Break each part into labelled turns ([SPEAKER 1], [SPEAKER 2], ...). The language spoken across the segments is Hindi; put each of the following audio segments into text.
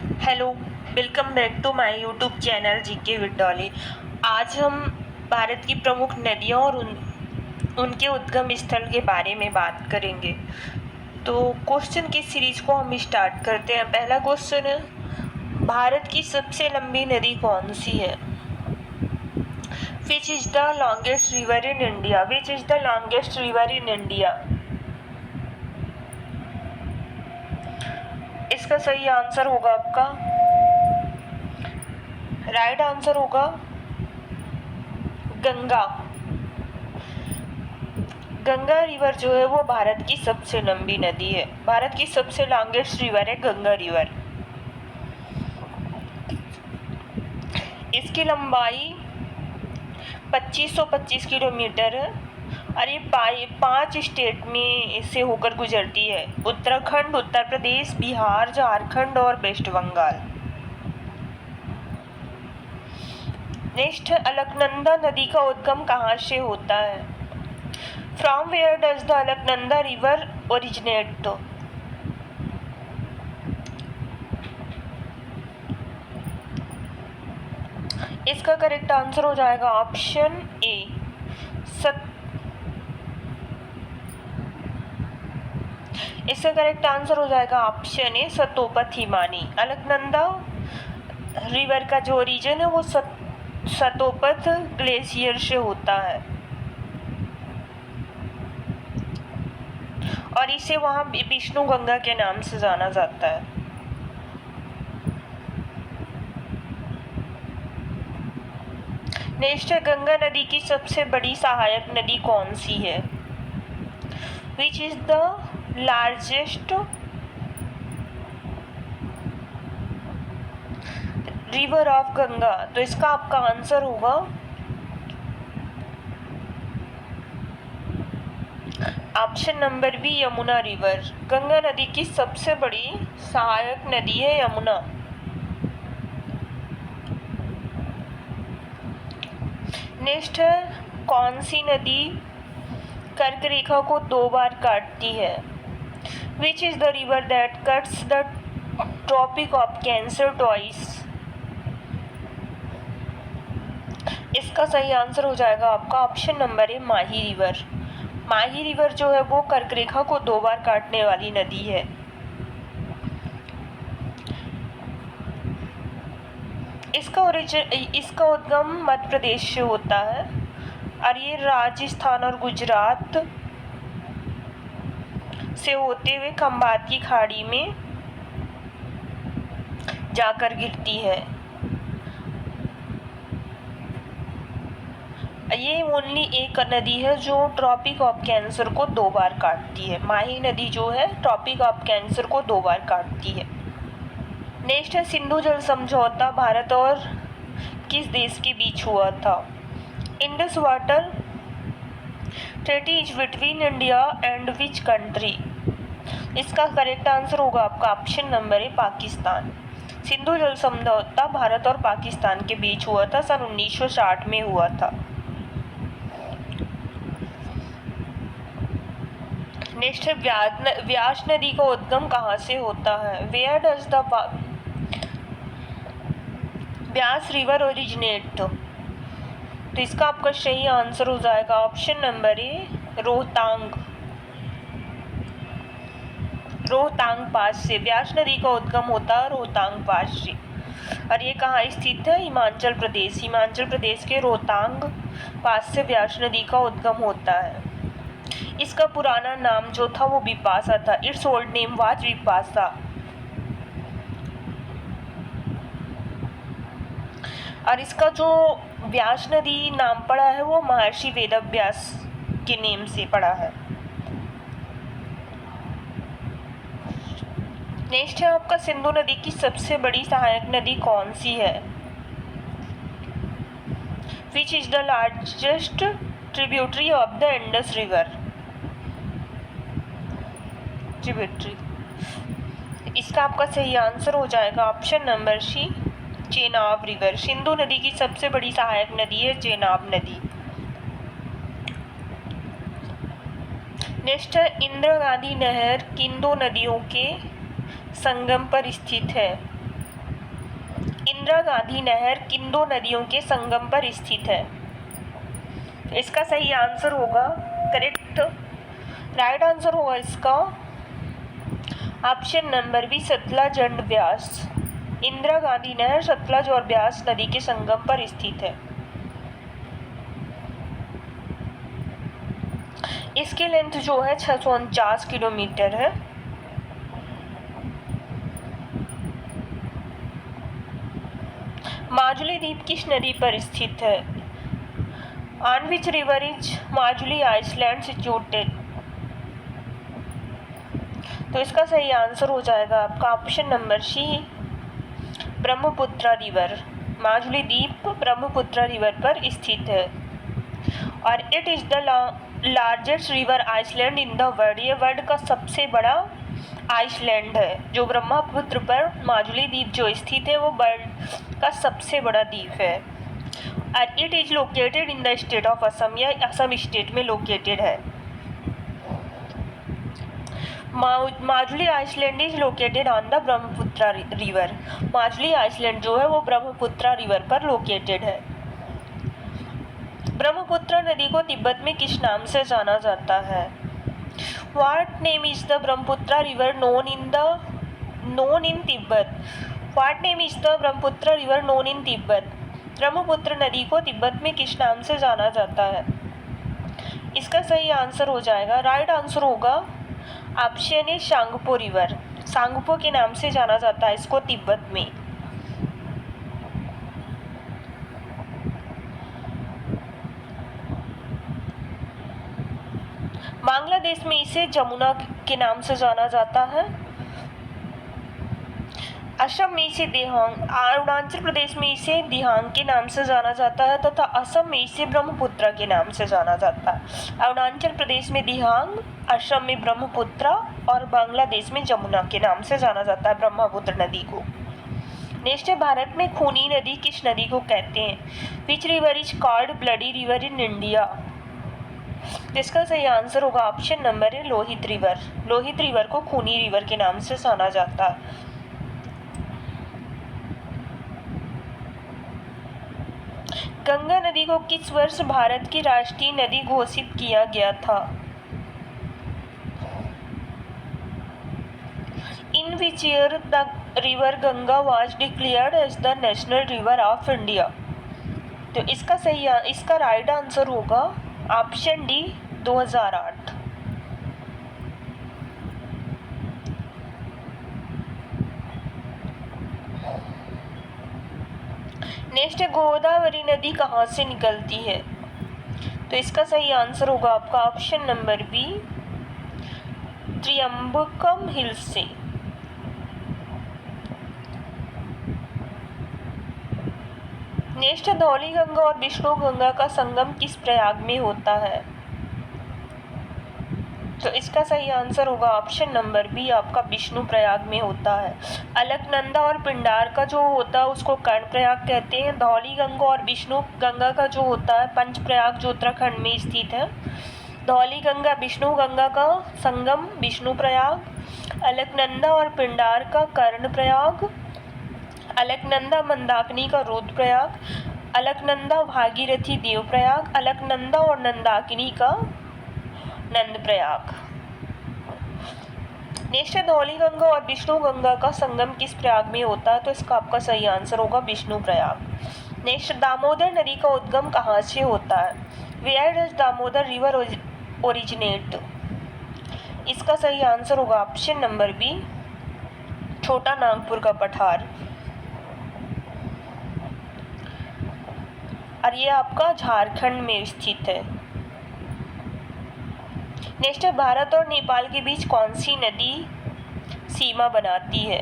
[SPEAKER 1] Hello, welcome back to my YouTube channel GK with Dolly. आज हम भारत की प्रमुख नदियों और उनके उद्गम स्थल के बारे में बात करेंगे। तो क्वेश्चन की सीरीज को हम स्टार्ट करते हैं। पहला क्वेश्चन है, भारत की सबसे लंबी नदी कौन सी है? Which is the longest river in India? Which is the longest river in India? इसका सही आंसर होगा आपका, राइट आंसर होगा गंगा। गंगा रिवर जो है वो भारत की सबसे लंबी नदी है। भारत की सबसे लॉन्गेस्ट रिवर है गंगा रिवर। इसकी लंबाई 2525 किलोमीटर है और ये 5 स्टेट में इससे होकर गुजरती है: उत्तराखंड, उत्तर प्रदेश, बिहार, झारखंड और वेस्ट बंगाल। नेक्स्ट, अलकनंदा नदी का उद्गम कहाँ से होता है? From where does the Alaknanda river originate? इसका करेक्ट आंसर हो जाएगा ऑप्शन ए, इसका करेक्ट आंसर हो जाएगा ऑप्शन ए, सतोपत हिमानी। अलकनंदा रिवर का जो ओरिजिन है वो सतोपत ग्लेशियर से होता है और इसे वहाँ विष्णु गंगा के नाम से जाना जाता है। नेक्स्ट है, गंगा नदी की सबसे बड़ी सहायक नदी कौन सी है? Which is the largest river of Ganga? तो इसका आपका आंसर होगा option number B, Yamuna river. Ganga नदी की सबसे बड़ी सहायक नदी है यमुना। नेक्स्ट है, कौन सी नदी कर्क रेखा को 2 बार काटती है? Which is the river that cuts the tropic of cancer twice? इसका सही आंसर हो जाएगा आपका option number A, Mahi river. Mahi river जो है वो कर्क रेखा को 2 बार काटने वाली नदी है। इसका उद्गम मध्य प्रदेश से होता है और ये राजस्थान और गुजरात से होते हुए खंबात की खाड़ी में जाकर गिरती है। ये ओनली एक नदी है जो ट्रॉपिक ऑफ कैंसर को 2 बार काटती है। माही नदी जो है ट्रॉपिक ऑफ कैंसर को 2 बार काटती है। नेक्स्ट है, सिंधु जल समझौता भारत और किस देश के बीच हुआ था? Indus water treaty is between India and which country? इसका करेक्ट आंसर होगा आपका ऑप्शन नंबर ए, पाकिस्तान। सिंधु जल समझौता भारत और पाकिस्तान के बीच हुआ था, सन 1960 में हुआ था। नेक्स्ट है, व्यास नदी का उद्गम कहाँ से होता है? Where does the Beas river originate? तो इसका आपका सही आंसर हो जाएगा option number A, Rohtang. Rohtang pass से व्यास नदी का उद्गम होता है, रोहतांग पास से। और ये कहाँ स्थित है? हिमाचल प्रदेश। हिमाचल प्रदेश के रोहतांग पास से व्यास नदी का उद्गम होता है। इसका पुराना नाम जो था वो बिपाशा था। It's old name was Bipasha. और इसका जो व्यास नदी नाम पड़ा है वो महर्षि वेदव्यास के नेम से पड़ा है। नेक्स्ट है आपका, सिंधु नदी की सबसे बड़ी सहायक नदी कौन सी है? Which is the largest tributary of the Indus river? Tributary, इसका आपका सही आंसर हो जाएगा option number C, Chenab river. Sindhu नदी की सबसे बड़ी सहायक नदी है चेनाब नदी। नेक्स्ट है, इंदिरा गांधी नहर किन 2 नदियों के संगम पर स्थित है? इंदिरा गांधी नहर किन दो नदियों के संगम पर स्थित है? इसका सही आंसर होगा, करेक्ट राइट आंसर होगा इसका option number B, Sutlej and Beas. Indira Gandhi नहर सतलज और ब्यास नदी के संगम पर स्थित है। इसकी लेंथ जो है 649 किलोमीटर है। माजुली द्वीप किस नदी पर स्थित है? On which river is Majuli island situated? तो इसका सही आंसर हो जाएगा आपका option number C, Brahmaputra river. Majuli द्वीप ब्रह्मपुत्र रिवर पर स्थित है और it is the largest river island in the world. ये वर्ल्ड का सबसे बड़ा आइसलैंड है। जो ब्रह्मपुत्र पर माजुली द्वीप जो स्थित है वो वर्ल्ड का सबसे बड़ा द्वीप है और it is located in the state of Assam. यह असम स्टेट में लोकेटेड है। Majuli island is located on the Brahmaputra river. Majuli island जो है वो ब्रह्मपुत्र रिवर पर लोकेटेड है। ब्रह्मपुत्र नदी को तिब्बत में किस नाम से जाना जाता है? What name is the Brahmaputra river known in Tibet? What name is the Brahmaputra river known in Tibet? Brahmaputra नदी को तिब्बत में किस नाम से जाना जाता है? इसका सही आंसर हो जाएगा, राइट आंसर होगा option A, Tsangpo river. Tsangpo के नाम से जाना जाता है इसको तिब्बत में। बांग्लादेश में इसे जमुना के नाम से जाना जाता है। असम में इसे देहांग, अरुणाचल प्रदेश में इसे दिहांग के नाम से जाना जाता है तथा असम में इसे ब्रह्मपुत्र के नाम से जाना जाता है। अरुणाचल प्रदेश में दिहांग, असम में ब्रह्मपुत्र और बांग्लादेश में जमुना के नाम से जाना जाता है ब्रह्मपुत्र नदी को। नेक्स्ट है, भारत में खूनी नदी किस नदी को कहते हैं? विच river is called bloody river in India? इसका सही आंसर होगा ऑप्शन नंबर है, लोहित रिवर। लोहित रिवर को खूनी रिवर के नाम से जाना जाता है। गंगा नदी को किस वर्ष भारत की राष्ट्रीय नदी घोषित किया गया था? In which year the river Ganga was declared as the national river of India? तो इसका राइट आंसर होगा ऑप्शन डी, 2008। नेक्स्ट है, गोदावरी नदी कहाँ से निकलती है? तो इसका सही आंसर होगा आपका ऑप्शन नंबर बी, त्रियंबकम हिल्स से। नेक्स्ट है, धौली गंगा और विष्णु गंगा का संगम किस प्रयाग में होता है? तो इसका सही आंसर होगा ऑप्शन नंबर बी, आपका विष्णु प्रयाग में होता है। अलकनंदा और पिंडार का जो होता है उसको कर्ण प्रयाग कहते हैं। धौली गंगा और विष्णु गंगा का जो होता है पंच प्रयाग जो उत्तराखंड में स्थित है। धौली गंगा विष्णु गंगा का संगम विष्णु प्रयाग, अलकनंदा और पिंडार का कर्ण प्रयाग, अलकनंदा मंदाकिनी का रुद्रप्रयाग, अलकनंदा भागीरथी देवप्रयाग, अलकनंदा और नंदाकिनी का नंदप्रयाग। नेक्स्ट है, धौली गंगा और विष्णु गंगा का संगम किस प्रयाग में होता है? तो इसका आपका सही आंसर होगा विष्णु प्रयाग। नेक्स्ट, दामोदर नदी का उद्गम कहाँ से होता है? Where does Damodar river originate? इसका सही आंसर होगा ऑप्शन नंबर बी, छोटा नागपुर का पठार। और ये आपका झारखंड में स्थित है। नेक्स्ट है, भारत और नेपाल के बीच कौन सी नदी सीमा बनाती है?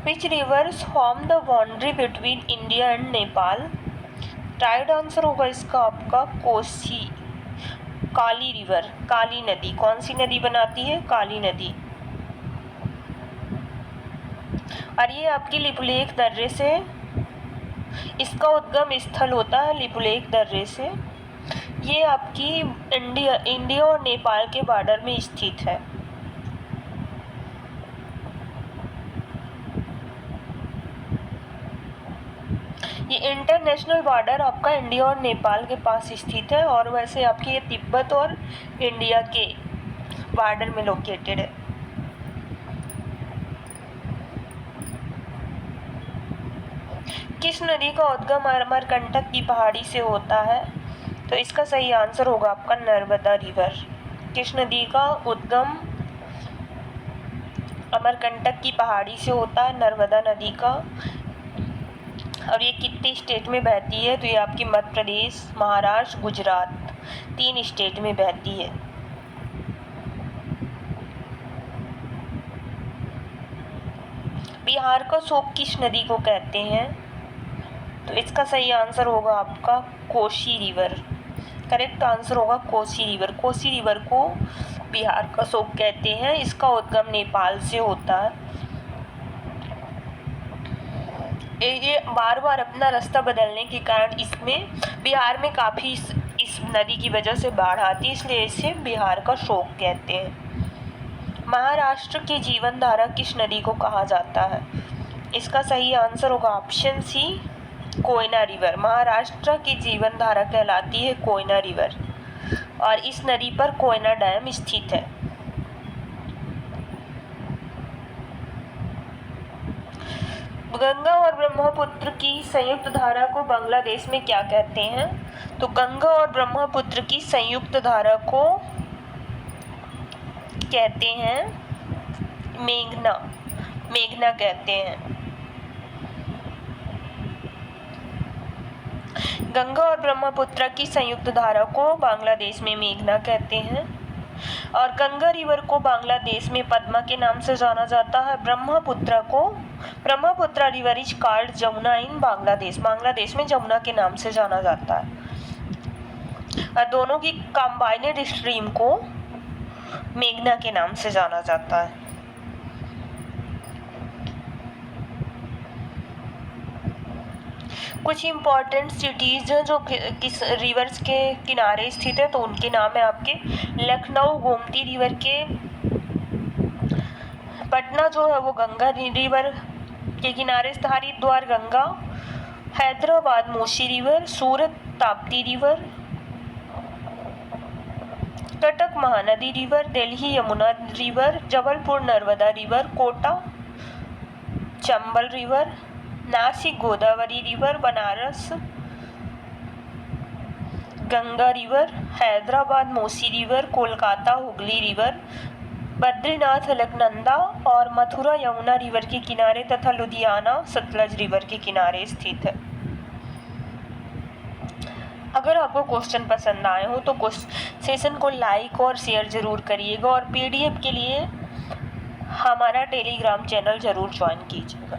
[SPEAKER 1] Which rivers form the boundary between India and Nepal? Right answer होगा इसका आपका कोसी, काली रिवर, काली नदी। कौन सी नदी बनाती है? काली नदी। और ये आपकी लिपुलेख दर्रे से, इसका उद्गम स्थल होता है लिपुलेख दर्रे से। ये आपकी इंडिया और नेपाल के बॉर्डर में स्थित है। ये इंटरनेशनल बॉर्डर आपका इंडिया और नेपाल के पास स्थित है, और वैसे आपकी ये तिब्बत और इंडिया के बॉर्डर में लोकेटेड है। किस नदी का उद्गम अमरकंटक की पहाड़ी से होता है? तो इसका सही आंसर होगा आपका नर्मदा रिवर। किस नदी का उद्गम अमरकंटक की पहाड़ी से होता है? नर्मदा नदी का। और ये कितने स्टेट में बहती है? तो ये आपकी मध्य प्रदेश, महाराष्ट्र, गुजरात, 3 स्टेट में बहती है। बिहार का शोक किस नदी को कहते हैं? तो इसका सही आंसर होगा आपका कोसी रिवर। करेक्ट आंसर होगा कोसी रिवर। कोसी रिवर को बिहार का शोक कहते हैं। इसका उद्गम नेपाल से होता है। ये बार बार अपना रास्ता बदलने के कारण इसमें बिहार में काफ़ी इस नदी की वजह से बाढ़ आती है, इसलिए इसे बिहार का शोक कहते हैं। महाराष्ट्र की जीवन धारा किस नदी को कहा जाता है? इसका सही आंसर होगा option C, Koyna river. Maharashtra की जीवन धारा कहलाती है कोयना रिवर, और इस नदी पर कोयना डैम स्थित है। गंगा और ब्रह्मपुत्र की संयुक्त धारा को बांग्लादेश में क्या कहते हैं? तो गंगा और ब्रह्मपुत्र की संयुक्त धारा को कहते हैं मेघना। मेघना कहते हैं। गंगा और ब्रह्मपुत्र की संयुक्त धारा को बांग्लादेश में मेघना कहते हैं। और गंगा रिवर को बांग्लादेश में पद्मा के नाम से जाना जाता है। Brahmaputra river is called Jamuna in Bangladesh. Bangladesh में जमुना के नाम से जाना जाता है। और दोनों की कंबाइनेड स्ट्रीम को मेघना के नाम से जाना जाता है। कुछ इम्पोर्टेंट सिटीज़ हैं जो किस रिवर्स के किनारे स्थित है, तो उनके नाम है आपके लखनऊ गोमती रिवर के, पटना जो है वो गंगा रिवर के किनारे स्थित Haridwar Ganga, Hyderabad Musi river, Surat Tapti river, Cuttack Mahanadi river, Delhi Yamuna river, Jabalpur Narmada river, Kota Chambal river, Nashik Godavari river, Banaras Ganga river, Hyderabad Musi river, Kolkata Hooghly river, Badrinath Alaknanda और मथुरा यमुना रिवर के किनारे तथा लुधियाना सतलज रिवर के किनारे स्थित है। अगर आपको क्वेश्चन पसंद आए हो तो सेशन को लाइक और शेयर ज़रूर करिएगा, और PDF के लिए हमारा टेलीग्राम चैनल ज़रूर ज्वाइन कीजिएगा।